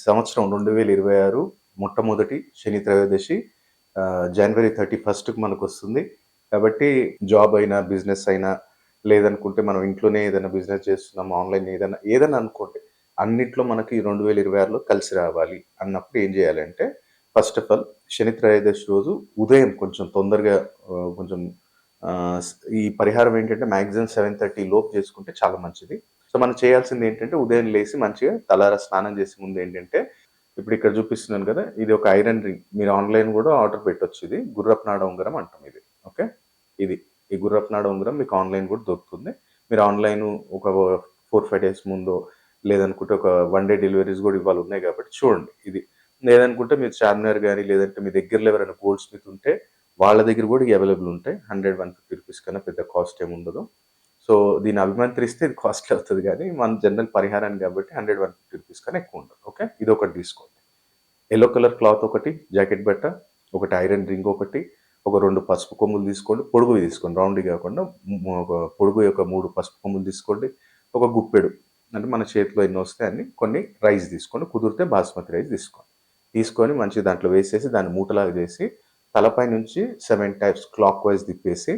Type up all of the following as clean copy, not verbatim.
సంవత్సరం 2026 మొట్టమొదటి శని త్రయోదశి జనవరి 31కి మనకొస్తుంది. కాబట్టి జాబ్ అయినా, బిజినెస్ అయినా, లేదనుకుంటే మనం ఇంట్లోనే ఏదైనా బిజినెస్ చేస్తున్నాం, ఆన్‌లైన్ ఏదైనా అనుకోండి. అన్నిట్లో మనకి 2026లో కలిసి రావాలి అన్నప్పుడు ఏం చేయాలంటే, ఫస్ట్ ఆఫ్ ఆల్ శని త్రయోదశి రోజు ఉదయం కొంచెం తొందరగా కొంచెం ఆహ్, స్ ఈ పరిహారం ఏంటంటే మాక్సిమం 7:30 లోపు చేసుకుంటే చాలా మంచిది. సో, మనం చేయాల్సిందేంటంటే ఉదయం లేసి మంచిగా తలారా స్నానం చేసే ముందేంటంటే, ఇప్పుడు ఇక్కడ చూపిస్తున్నాను కదా! ఇది ఒక ఐరన్ రింగ్. మీరు ఆన్‌లైన్ గూడా ఆర్డర్ పెట్టొచ్చు ఇది. గుర్రపు నాడ ఉంగరం అంటాం ఇది. ఓకే. ఇది. ఈ గుర్రపు నాడ ఉంగరం మీకు ఆన్‌లైన్ గూడా దొరుకుతుంది. మీరు ఆన్‌లైను ఒక 4, 5 డేస్ ముందో, లేదనుకుంటే ఒక 1 డే డెలివరీస్ గూడా ఇవాళ ఉన్నాయి కాబట్టి చూడండి ఇది. లేదనుకుంటే మీరు చార్మినార్ గాని, లేదంటే మీ దగ్గరలో ఎవరైనా గోల్డ్ స్మిత్ ఉంటే వాళ్ళ దగ్గర గూడా ఇయి అవైలబుల్ ఉంటాయి. 100, 150 రూపీస్ కన్నా పెద్ద కాస్ట్ ఏముండదు. సో, దీన్ని అభిమంత్రిస్తే ఇది కాస్ట్‌లీ అవుతది గానీ, మన జనరల్ పరిహారానికి గాబట్టి 100, 150 రూపీస్ కన్నా ఎక్కువుండదు. ఓకే. ఇదొకటి తీసుకోండి. యెల్లో కలర్ క్లాత్ ఒకటి, జాకెట్ బట్ట, ఒకటి ఐరన్ రింగ్ ఒకటి, ఒక 2 పసుపు కొమ్ములు తీసుకోండి. పొడుగువి తీసుకోండి. రౌండ్‌వి గాకుండా ఒక పొడుగు యొక్క 3 పసుపు కొమ్ములు తీసుకోండి. ఒక గుప్పెడు అంటే మన చేతిలో ఎన్నొస్తే అన్ని కొన్ని రైస్ తీసుకోండి. కుదిరితే బాస్మతి రైస్ తీసుకోండి. తీసుకొని మంచిగా దాంట్లో వేసేసి దాన్ని మూటలాగా చేసి తలపై నుంచి 7 టైమ్స్ క్లాక్ వైస్ తిప్పేసి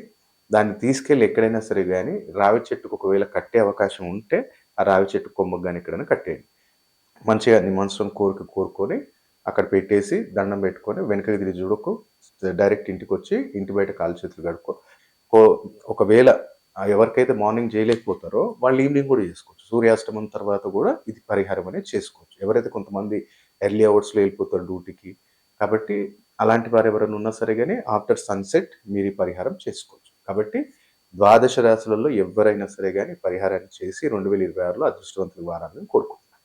దాన్ని తీసుకెళ్ళి ఎక్కడైనా సరే గాని రావి చెట్టుకు ఒకవేళ కట్టే అవకాశం ఉంటే ఆ రావి చెట్టు కొమ్మకి గాని ఎక్కడైనా కట్టేయండి. మంచిగా నీ మనసులోని కోరిక కోరుకొని అక్కడ పెట్టేసి దండం పెట్టుకొని వెనకకి తిరిగి చూడకు. డైరెక్ట్ ఇంటికొచ్చి ఇంటి బయట కాళ్ళు చేతులు కడుక్కో. కో ఒకవేళ ఎవరికైతే మార్నింగ్ చేయలేకపోతారో వాళ్ళు ఈవినింగ్ కూడా చేసుకోవచ్చు. సూర్యాస్తమం తర్వాత కూడా ఇది పరిహారం అనేది చేసుకోవచ్చు. ఎవరైతే కొంతమంది ఎర్లీ అవర్స్‌లో వెళ్ళిపోతారు డ్యూటీకి. కాబట్టి అలాంటి వారు ఎవరైనా ఉన్నా సరే గాని ఆఫ్టర్ సన్‌సెట్ మీరు ఈ పరిహారం చేసుకోవచ్చు. కాబట్టి ద్వాదశ రాశులలో ఎవ్వరైనా సరే గాని పరిహారాన్ని చేసి 2026లో అదృష్టవంతులు కావాలని కోరుకుంటున్నాను.